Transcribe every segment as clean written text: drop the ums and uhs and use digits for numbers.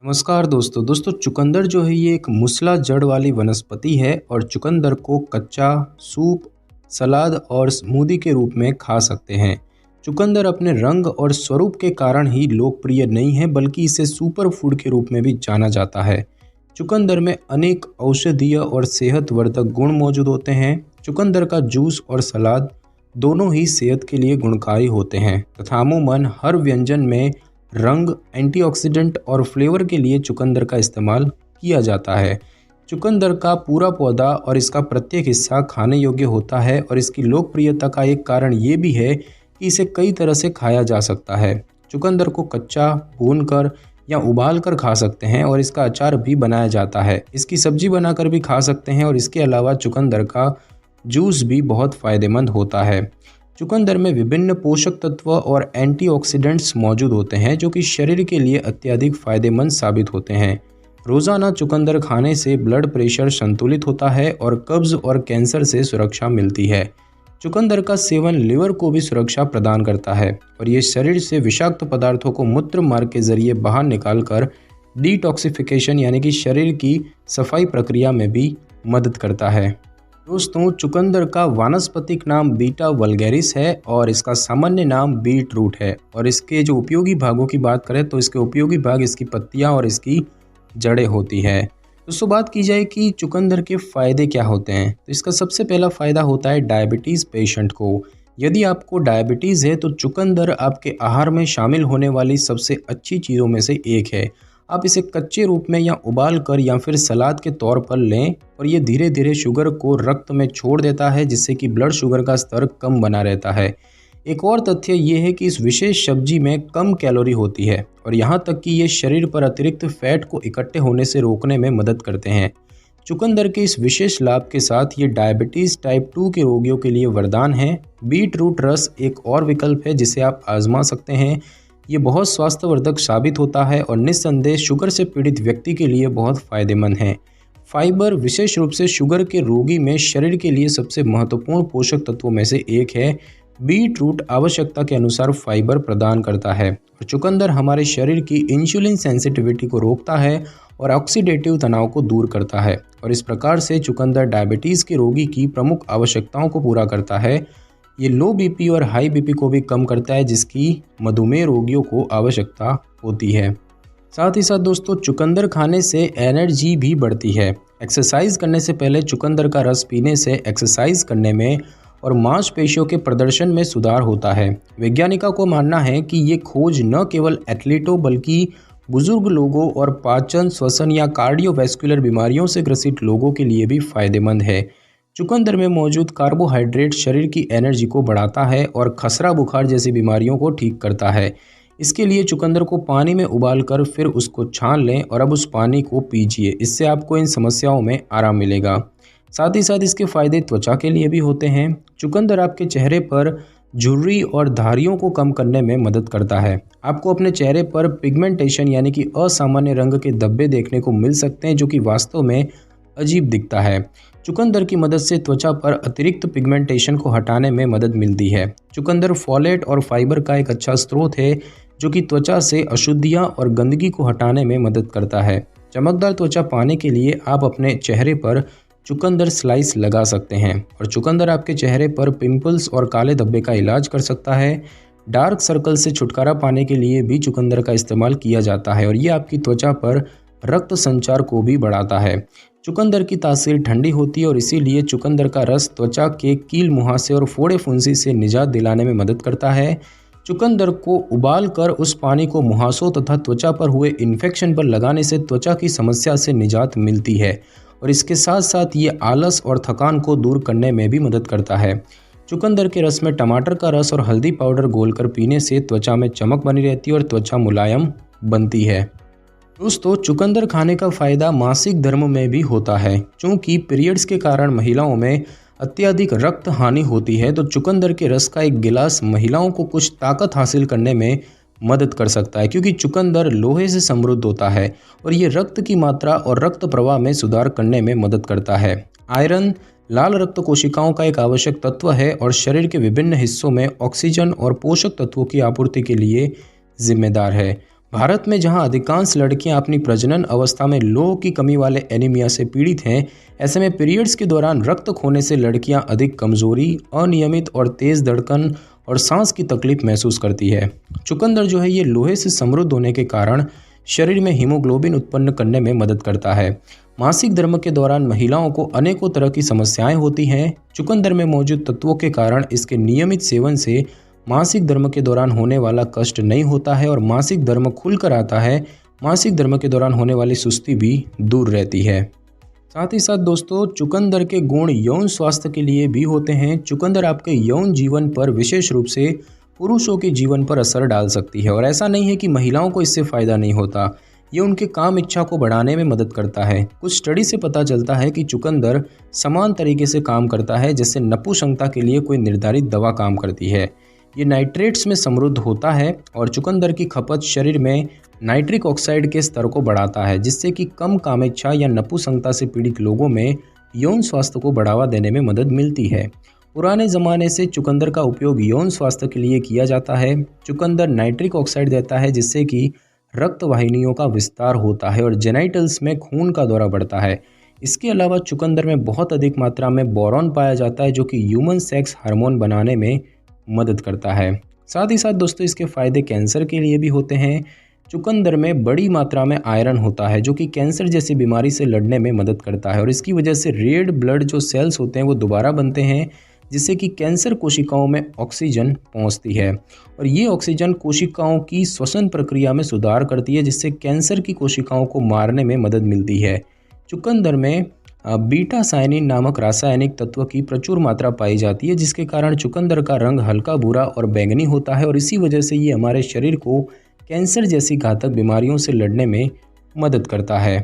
नमस्कार दोस्तों चुकंदर जो है ये एक मूसला जड़ वाली वनस्पति है और चुकंदर को कच्चा, सूप, सलाद और स्मूदी के रूप में खा सकते हैं। चुकंदर अपने रंग और स्वरूप के कारण ही लोकप्रिय नहीं है, बल्कि इसे सुपर फूड के रूप में भी जाना जाता है। चुकंदर में अनेक औषधीय और सेहतवर्धक गुण मौजूद होते हैं। चुकंदर का जूस और सलाद दोनों ही सेहत के लिए गुणकारी होते हैं तथा अमूमन हर व्यंजन में रंग, एंटीऑक्सीडेंट और फ्लेवर के लिए चुकंदर का इस्तेमाल किया जाता है। चुकंदर का पूरा पौधा और इसका प्रत्येक हिस्सा खाने योग्य होता है और इसकी लोकप्रियता का एक कारण ये भी है कि इसे कई तरह से खाया जा सकता है। चुकंदर को कच्चा, भूनकर या उबाल कर खा सकते हैं और इसका अचार भी बनाया जाता है। इसकी सब्जी बनाकर भी खा सकते हैं और इसके अलावा चुकंदर का जूस भी बहुत फ़ायदेमंद होता है। चुकंदर में विभिन्न पोषक तत्व और एंटीऑक्सीडेंट्स मौजूद होते हैं जो कि शरीर के लिए अत्यधिक फायदेमंद साबित होते हैं। रोज़ाना चुकंदर खाने से ब्लड प्रेशर संतुलित होता है और कब्ज़ और कैंसर से सुरक्षा मिलती है। चुकंदर का सेवन लिवर को भी सुरक्षा प्रदान करता है और ये शरीर से विषाक्त पदार्थों को मूत्र मार्ग के जरिए बाहर निकालकर डिटॉक्सिफिकेशन यानी कि शरीर की सफाई प्रक्रिया में भी मदद करता है। दोस्तों, चुकंदर का वानस्पतिक नाम बीटा वल्गैरिस है और इसका सामान्य नाम बीट रूट है। और इसके जो उपयोगी भागों की बात करें तो इसके उपयोगी भाग इसकी पत्तियां और इसकी जड़ें होती है। दोस्तों, बात की जाए कि चुकंदर के फ़ायदे क्या होते हैं तो इसका सबसे पहला फ़ायदा होता है डायबिटीज़ पेशेंट को। यदि आपको डायबिटीज़ है तो चुकंदर आपके आहार में शामिल होने वाली सबसे अच्छी चीज़ों में से एक है। आप इसे कच्चे रूप में या उबाल कर या फिर सलाद के तौर पर लें और ये धीरे धीरे शुगर को रक्त में छोड़ देता है, जिससे कि ब्लड शुगर का स्तर कम बना रहता है। एक और तथ्य ये है कि इस विशेष सब्जी में कम कैलोरी होती है और यहाँ तक कि ये शरीर पर अतिरिक्त फैट को इकट्ठे होने से रोकने में मदद करते हैं। चुकंदर के इस विशेष लाभ के साथ ये डायबिटीज़ टाइप 2 के रोगियों के लिए वरदान है। बीट रूट रस एक और विकल्प है जिसे आप आजमा सकते हैं। ये बहुत स्वास्थ्यवर्धक साबित होता है और निस्संदेह शुगर से पीड़ित व्यक्ति के लिए बहुत फ़ायदेमंद है। फाइबर विशेष रूप से शुगर के रोगी में शरीर के लिए सबसे महत्वपूर्ण पोषक तत्वों में से एक है। बीट रूट आवश्यकता के अनुसार फाइबर प्रदान करता है और चुकंदर हमारे शरीर की इंसुलिन सेंसिटिविटी को रोकता है और ऑक्सीडेटिव तनाव को दूर करता है और इस प्रकार से चुकंदर डायबिटीज़ के रोगी की प्रमुख आवश्यकताओं को पूरा करता है। ये लो बीपी और हाई बीपी को भी कम करता है, जिसकी मधुमेह रोगियों को आवश्यकता होती है। साथ ही साथ दोस्तों, चुकंदर खाने से एनर्जी भी बढ़ती है। एक्सरसाइज करने से पहले चुकंदर का रस पीने से एक्सरसाइज करने में और मांसपेशियों के प्रदर्शन में सुधार होता है। वैज्ञानिकों को मानना है कि ये खोज न केवल एथलीटों बल्कि बुजुर्ग लोगों और पाचन, श्वसन या कार्डियोवैस्कुलर बीमारियों से ग्रसित लोगों के लिए भी फायदेमंद है। चुकंदर में मौजूद कार्बोहाइड्रेट शरीर की एनर्जी को बढ़ाता है और खसरा बुखार जैसी बीमारियों को ठीक करता है। इसके लिए चुकंदर को पानी में उबालकर फिर उसको छान लें और अब उस पानी को पीजिए। इससे आपको इन समस्याओं में आराम मिलेगा। साथ ही साथ इसके फ़ायदे त्वचा के लिए भी होते हैं। चुकंदर आपके चेहरे पर झुर्री और धारियों को कम करने में मदद करता है। आपको अपने चेहरे पर पिगमेंटेशन यानी कि असामान्य रंग के धब्बे देखने को मिल सकते हैं, जो कि वास्तव में अजीब दिखता है। चुकंदर की मदद से त्वचा पर अतिरिक्त पिगमेंटेशन को हटाने में मदद मिलती है। चुकंदर फोलेट और फाइबर का एक अच्छा स्रोत है जो कि त्वचा से अशुद्धियां और गंदगी को हटाने में मदद करता है। चमकदार त्वचा पाने के लिए आप अपने चेहरे पर चुकंदर स्लाइस लगा सकते हैं और चुकंदर आपके चेहरे पर पिंपल्स और काले धब्बे का इलाज कर सकता है। डार्क सर्कल से छुटकारा पाने के लिए भी चुकंदर का इस्तेमाल किया जाता है और ये आपकी त्वचा पर रक्त संचार को भी बढ़ाता है। चुकंदर की तासीर ठंडी होती है और इसीलिए चुकंदर का रस त्वचा के कील मुहासे और फोड़े फुंसी से निजात दिलाने में मदद करता है। चुकंदर को उबाल कर उस पानी को मुहासों तथा त्वचा पर हुए इन्फेक्शन पर लगाने से त्वचा की समस्या से निजात मिलती है और इसके साथ साथ ये आलस और थकान को दूर करने में भी मदद करता है। चुकंदर के रस में टमाटर का रस और हल्दी पाउडर घोलकर पीने से त्वचा में चमक बनी रहती है और त्वचा मुलायम बनती है। दोस्तों, चुकंदर खाने का फ़ायदा मासिक धर्म में भी होता है। क्योंकि पीरियड्स के कारण महिलाओं में अत्यधिक रक्त हानि होती है तो चुकंदर के रस का एक गिलास महिलाओं को कुछ ताकत हासिल करने में मदद कर सकता है, क्योंकि चुकंदर लोहे से समृद्ध होता है और ये रक्त की मात्रा और रक्त प्रवाह में सुधार करने में मदद करता है। आयरन लाल रक्त कोशिकाओं का एक आवश्यक तत्व है और शरीर के विभिन्न हिस्सों में ऑक्सीजन और पोषक तत्वों की आपूर्ति के लिए जिम्मेदार है। भारत में जहां अधिकांश लड़कियां अपनी प्रजनन अवस्था में लोह की कमी वाले एनीमिया से पीड़ित हैं, ऐसे में पीरियड्स के दौरान रक्त खोने से लड़कियां अधिक कमजोरी, अनियमित और तेज धड़कन और सांस की तकलीफ महसूस करती है। चुकंदर जो है ये लोहे से समृद्ध होने के कारण शरीर में हीमोग्लोबिन उत्पन्न करने में मदद करता है। मासिक धर्म के दौरान महिलाओं को अनेकों तरह की समस्याएं होती हैं। चुकंदर में मौजूद तत्वों के कारण इसके नियमित सेवन से मासिक धर्म के दौरान होने वाला कष्ट नहीं होता है और मासिक धर्म खुलकर आता है। मासिक धर्म के दौरान होने वाली सुस्ती भी दूर रहती है। साथ ही साथ दोस्तों, चुकंदर के गुण यौन स्वास्थ्य के लिए भी होते हैं। चुकंदर आपके यौन जीवन पर, विशेष रूप से पुरुषों के जीवन पर असर डाल सकती है और ऐसा नहीं है कि महिलाओं को इससे फ़ायदा नहीं होता। ये उनके काम इच्छा को बढ़ाने में मदद करता है। कुछ स्टडी से पता चलता है कि चुकंदर समान तरीके से काम करता है जैसे नपुंसकता के लिए कोई निर्धारित दवा काम करती है। ये नाइट्रेट्स में समृद्ध होता है और चुकंदर की खपत शरीर में नाइट्रिक ऑक्साइड के स्तर को बढ़ाता है, जिससे कि कम कामेच्छा या नपुंसकता से पीड़ित लोगों में यौन स्वास्थ्य को बढ़ावा देने में मदद मिलती है। पुराने ज़माने से चुकंदर का उपयोग यौन स्वास्थ्य के लिए किया जाता है। चुकंदर नाइट्रिक ऑक्साइड देता है, जिससे कि रक्त वाहिनियों का विस्तार होता है और जेनाइटल्स में खून का दौरा बढ़ता है। इसके अलावा चुकंदर में बहुत अधिक मात्रा में बोरॉन पाया जाता है, जो कि ह्यूमन सेक्स हार्मोन बनाने में मदद करता है। साथ ही साथ दोस्तों, इसके फ़ायदे कैंसर के लिए भी होते हैं। चुकंदर में बड़ी मात्रा में आयरन होता है, जो कि कैंसर जैसी बीमारी से लड़ने में मदद करता है और इसकी वजह से रेड ब्लड जो सेल्स होते हैं वो दोबारा बनते हैं, जिससे कि कैंसर कोशिकाओं में ऑक्सीजन पहुंचती है और ये ऑक्सीजन कोशिकाओं की श्वसन प्रक्रिया में सुधार करती है, जिससे कैंसर की कोशिकाओं को मारने में मदद मिलती है। चुकंदर में बीटा साइनिन नामक रासायनिक तत्व की प्रचुर मात्रा पाई जाती है, जिसके कारण चुकंदर का रंग हल्का भूरा और बैंगनी होता है और इसी वजह से ये हमारे शरीर को कैंसर जैसी घातक बीमारियों से लड़ने में मदद करता है।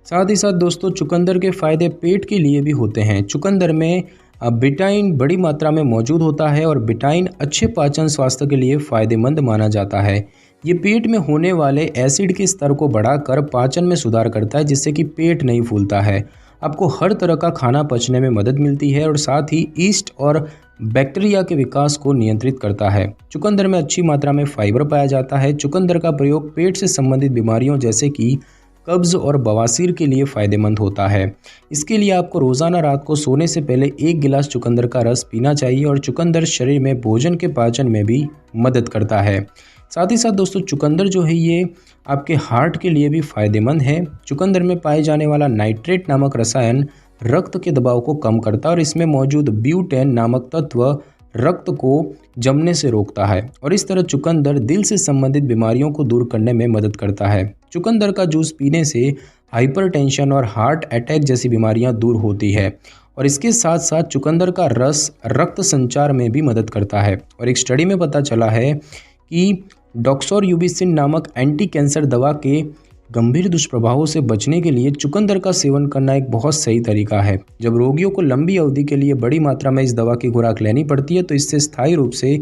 साथ ही साथ दोस्तों, चुकंदर के फ़ायदे पेट के लिए भी होते हैं। चुकंदर में बिटाइन बड़ी मात्रा में मौजूद होता है और बिटाइन अच्छे पाचन स्वास्थ्य के लिए फ़ायदेमंद माना जाता है। ये पेट में होने वाले एसिड के स्तर को बढ़ाकर पाचन में सुधार करता है, जिससे कि पेट नहीं फूलता है। आपको हर तरह का खाना पचने में मदद मिलती है और साथ ही ईस्ट और बैक्टीरिया के विकास को नियंत्रित करता है। चुकंदर में अच्छी मात्रा में फाइबर पाया जाता है। चुकंदर का प्रयोग पेट से संबंधित बीमारियों जैसे कि कब्ज़ और बवासीर के लिए फ़ायदेमंद होता है। इसके लिए आपको रोज़ाना रात को सोने से पहले 1 गिलास चुकंदर का रस पीना चाहिए और चुकंदर शरीर में भोजन के पाचन में भी मदद करता है। साथ ही साथ दोस्तों, चुकंदर जो है ये आपके हार्ट के लिए भी फ़ायदेमंद है। चुकंदर में पाए जाने वाला नाइट्रेट नामक रसायन रक्त के दबाव को कम करता है और इसमें मौजूद ब्यूटेन नामक तत्व रक्त को जमने से रोकता है और इस तरह चुकंदर दिल से संबंधित बीमारियों को दूर करने में मदद करता है। चुकंदर का जूस पीने से हाइपरटेंशन और हार्ट अटैक जैसी बीमारियां दूर होती है और इसके साथ साथ चुकंदर का रस रक्त संचार में भी मदद करता है और एक स्टडी में पता चला है कि डॉक्सोरिबोफ्लोक्सिन नामक एंटी कैंसर दवा के गंभीर दुष्प्रभावों से बचने के लिए चुकंदर का सेवन करना एक बहुत सही तरीका है। जब रोगियों को लंबी अवधि के लिए बड़ी मात्रा में इस दवा की खुराक लेनी पड़ती है तो इससे स्थायी रूप से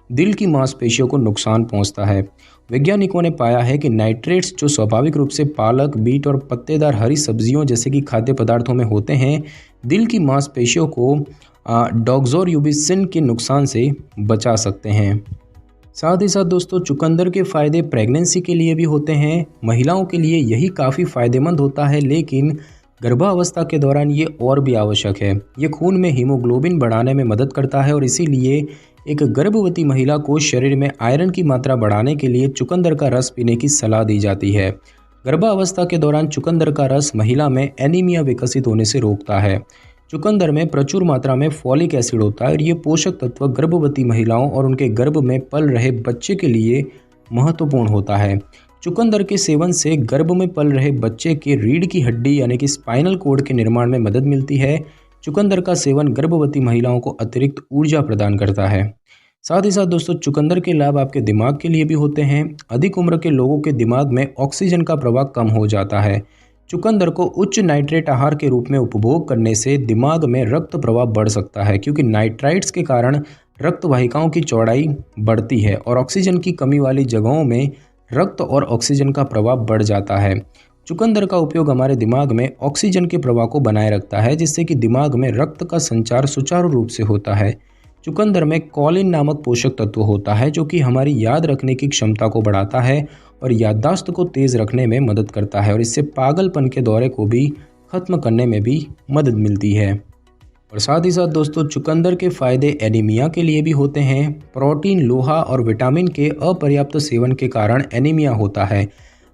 दिल की मांसपेशियों को नुकसान पहुंचता है। वैज्ञानिकों ने पाया है कि नाइट्रेट्स जो स्वाभाविक रूप से पालक, बीट और पत्तेदार हरी सब्जियों जैसे कि खाद्य पदार्थों में होते हैं, दिल की मांसपेशियों को डॉक्सोरिबोफ्लोक्सिन के नुकसान से बचा सकते हैं। साथ ही साथ दोस्तों, चुकंदर के फ़ायदे प्रेगनेंसी के लिए भी होते हैं। महिलाओं के लिए यही काफ़ी फ़ायदेमंद होता है, लेकिन गर्भावस्था के दौरान ये और भी आवश्यक है। ये खून में हीमोग्लोबिन बढ़ाने में मदद करता है और इसीलिए एक गर्भवती महिला को शरीर में आयरन की मात्रा बढ़ाने के लिए चुकंदर का रस पीने की सलाह दी जाती है। गर्भावस्था के दौरान चुकंदर का रस महिला में एनीमिया विकसित होने से रोकता है। चुकंदर में प्रचुर मात्रा में फॉलिक एसिड होता है और ये पोषक तत्व गर्भवती महिलाओं और उनके गर्भ में पल रहे बच्चे के लिए महत्वपूर्ण होता है। चुकंदर के सेवन से गर्भ में पल रहे बच्चे के रीढ़ की हड्डी यानी कि स्पाइनल कोड के निर्माण में मदद मिलती है। चुकंदर का सेवन गर्भवती महिलाओं को अतिरिक्त ऊर्जा प्रदान करता है। साथ ही साथ दोस्तों, चुकंदर के लाभ आपके दिमाग के लिए भी होते हैं। अधिक उम्र के लोगों के दिमाग में ऑक्सीजन का प्रवाह कम हो जाता है। चुकंदर को उच्च नाइट्रेट आहार के रूप में उपभोग करने से दिमाग में रक्त प्रवाह बढ़ सकता है, क्योंकि नाइट्राइट्स के कारण रक्त वाहिकाओं की चौड़ाई बढ़ती है और ऑक्सीजन की कमी वाली जगहों में रक्त और ऑक्सीजन का प्रवाह बढ़ जाता है। चुकंदर का उपयोग हमारे दिमाग में ऑक्सीजन के प्रवाह को बनाए रखता है, जिससे कि दिमाग में रक्त का संचार सुचारू रूप से होता है। चुकंदर में कॉलिन नामक पोषक तत्व होता है, जो कि हमारी याद रखने की क्षमता को बढ़ाता है और याददाश्त को तेज़ रखने में मदद करता है और इससे पागलपन के दौरे को भी ख़त्म करने में भी मदद मिलती है। और साथ ही साथ दोस्तों चुकंदर के फ़ायदे एनीमिया के लिए भी होते हैं। प्रोटीन, लोहा और विटामिन के अपर्याप्त सेवन के कारण एनीमिया होता है।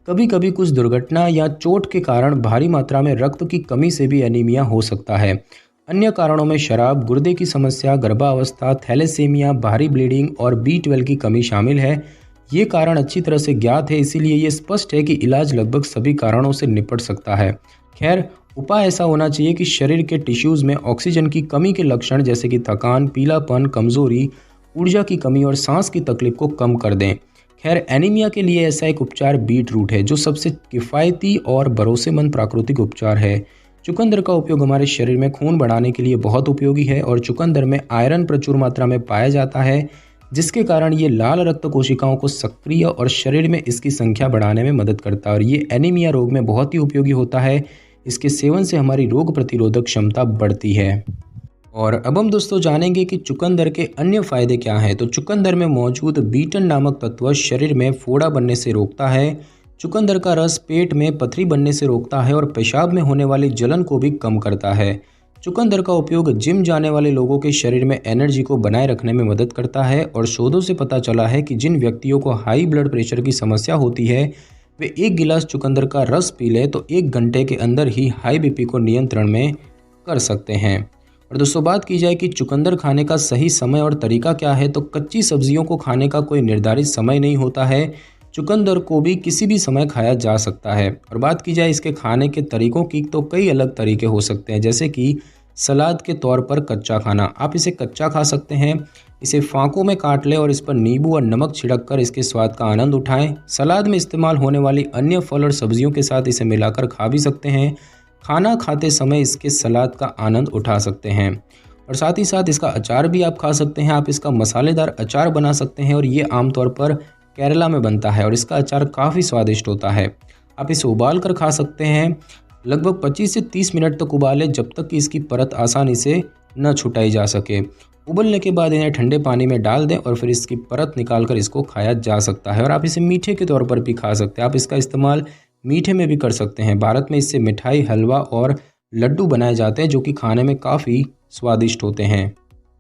कभी कभी कुछ दुर्घटना या चोट के कारण भारी मात्रा में रक्त की कमी से भी एनीमिया हो सकता है। अन्य कारणों में शराब, गुर्दे की समस्या, गर्भावस्था, थैलेसीमिया, भारी ब्लीडिंग और B12 की कमी शामिल है। ये कारण अच्छी तरह से ज्ञात है, इसीलिए ये स्पष्ट है कि इलाज लगभग सभी कारणों से निपट सकता है। खैर, उपाय ऐसा होना चाहिए कि शरीर के टिश्यूज़ में ऑक्सीजन की कमी के लक्षण जैसे कि थकान, पीलापन, कमजोरी, ऊर्जा की कमी और सांस की तकलीफ को कम कर दें। खैर, एनीमिया के लिए ऐसा एक उपचार बीट रूट है जो सबसे किफ़ायती और भरोसेमंद प्राकृतिक उपचार है। चुकंदर का उपयोग हमारे शरीर में खून बढ़ाने के लिए बहुत उपयोगी है और चुकंदर में आयरन प्रचुर मात्रा में पाया जाता है, जिसके कारण ये लाल रक्त कोशिकाओं को सक्रिय और शरीर में इसकी संख्या बढ़ाने में मदद करता है और ये एनीमिया रोग में बहुत ही उपयोगी होता है। इसके सेवन से हमारी रोग प्रतिरोधक क्षमता बढ़ती है। और अब हम दोस्तों जानेंगे कि चुकंदर के अन्य फायदे क्या हैं। तो चुकंदर में मौजूद बीटन नामक तत्व शरीर में फोड़ा बनने से रोकता है। चुकंदर का रस पेट में पथरी बनने से रोकता है और पेशाब में होने वाली जलन को भी कम करता है। चुकंदर का उपयोग जिम जाने वाले लोगों के शरीर में एनर्जी को बनाए रखने में मदद करता है और शोधों से पता चला है कि जिन व्यक्तियों को हाई ब्लड प्रेशर की समस्या होती है वे 1 गिलास चुकंदर का रस पी लें तो 1 घंटे के अंदर ही हाई बीपी को नियंत्रण में कर सकते हैं। और दोस्तों बात की जाए कि चुकंदर खाने का सही समय और तरीका क्या है, तो कच्ची सब्जियों को खाने का कोई निर्धारित समय नहीं होता है। चुकंदर को भी किसी भी समय खाया जा सकता है। और बात की जाए इसके खाने के तरीकों की, तो कई अलग तरीके हो सकते हैं, जैसे कि सलाद के तौर पर कच्चा खाना। आप इसे कच्चा खा सकते हैं, इसे फाँकों में काट लें और इस पर नींबू और नमक छिड़क कर इसके स्वाद का आनंद उठाएं। सलाद में इस्तेमाल होने वाली अन्य फल और सब्जियों के साथ इसे मिलाकर खा भी सकते हैं। खाना खाते समय इसके सलाद का आनंद उठा सकते हैं और साथ ही साथ इसका अचार भी आप खा सकते हैं। आप इसका मसालेदार अचार बना सकते हैं और ये आमतौर पर केरला में बनता है और इसका अचार काफ़ी स्वादिष्ट होता है। आप इसे उबाल कर खा सकते हैं। लगभग 25 से 30 मिनट तक उबालें जब तक कि इसकी परत आसानी से न छुटाई जा सके। उबलने के बाद इन्हें ठंडे पानी में डाल दें और फिर इसकी परत निकालकर इसको खाया जा सकता है और आप इसे मीठे के तौर पर भी खा सकते हैं। आप इसका इस्तेमाल मीठे में भी कर सकते हैं। भारत में इससे मिठाई, हलवा और लड्डू बनाए जाते हैं जो कि खाने में काफ़ी स्वादिष्ट होते हैं।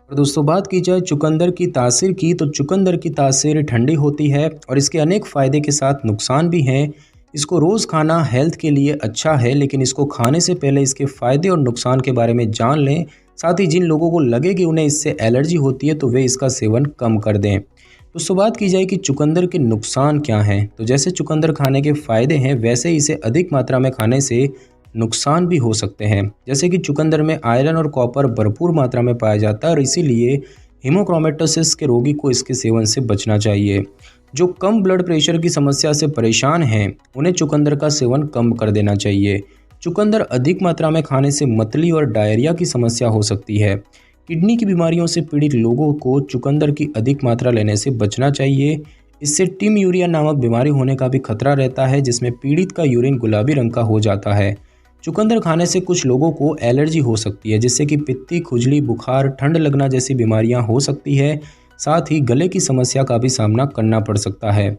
और दोस्तों बात की जाए चुकंदर की तासीर की, तो चुकंदर की तासीर ठंडी होती है और इसके अनेक फ़ायदे के साथ नुकसान भी हैं। इसको रोज़ खाना हेल्थ के लिए अच्छा है, लेकिन इसको खाने से पहले इसके फ़ायदे और नुकसान के बारे में जान लें। साथ ही जिन लोगों को लगे कि उन्हें इससे एलर्जी होती है तो वे इसका सेवन कम कर दें। दोस्तों बात की जाए कि चुकंदर के नुकसान क्या हैं, तो जैसे चुकंदर खाने के फ़ायदे हैं वैसे ही इसे अधिक मात्रा में खाने से नुकसान भी हो सकते हैं। जैसे कि चुकंदर में आयरन और कॉपर भरपूर मात्रा में पाया जाता है और इसीलिए हीमोक्रोमेटोसिस के रोगी को इसके सेवन से बचना चाहिए। जो कम ब्लड प्रेशर की समस्या से परेशान हैं उन्हें चुकंदर का सेवन कम कर देना चाहिए। चुकंदर अधिक मात्रा में खाने से मतली और डायरिया की समस्या हो सकती है। किडनी की बीमारियों से पीड़ित लोगों को चुकंदर की अधिक मात्रा लेने से बचना चाहिए। इससे टिम यूरिया नामक बीमारी होने का भी खतरा रहता है, जिसमें पीड़ित का यूरिन गुलाबी रंग का हो जाता है। चुकंदर खाने से कुछ लोगों को एलर्जी हो सकती है, जिससे कि पित्ती, खुजली, बुखार, ठंड लगना जैसी बीमारियां हो सकती है। साथ ही गले की समस्या का भी सामना करना पड़ सकता है।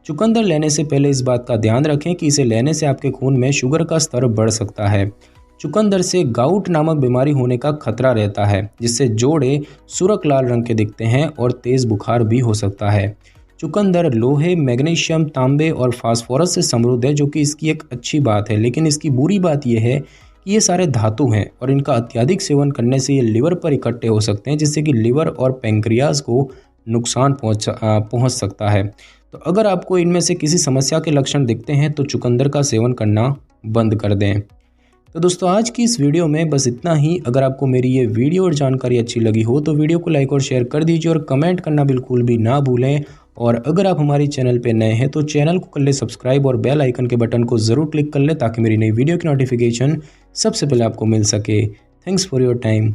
चुकंदर लेने से पहले इस बात का ध्यान रखें कि इसे लेने से आपके खून में शुगर का स्तर बढ़ सकता है। चुकंदर से गाउट नामक बीमारी होने का खतरा रहता है, जिससे जोड़े सुर्ख लाल रंग के दिखते हैं और तेज़ बुखार भी हो सकता है। चुकंदर लोहे, मैग्नीशियम, तांबे और फास्फोरस से समृद्ध है, जो कि इसकी एक अच्छी बात है, लेकिन इसकी बुरी बात यह है कि ये सारे धातु हैं और इनका अत्यधिक सेवन करने से ये लिवर पर इकट्ठे हो सकते हैं, जिससे कि लिवर और पैंक्रियाज को नुकसान पहुंच सकता है। तो अगर आपको इनमें से किसी समस्या के लक्षण दिखते हैं तो चुकंदर का सेवन करना बंद कर दें। तो दोस्तों आज की इस वीडियो में बस इतना ही। अगर आपको मेरी ये वीडियो और जानकारी अच्छी लगी हो तो वीडियो को लाइक और शेयर कर दीजिए और कमेंट करना बिल्कुल भी ना भूलें। और अगर आप हमारे चैनल पे नए हैं तो चैनल को कर ले सब्सक्राइब और बेल आइकन के बटन को ज़रूर क्लिक कर ले ताकि मेरी नई वीडियो की नोटिफिकेशन सबसे पहले आपको मिल सके। Thanks for your time.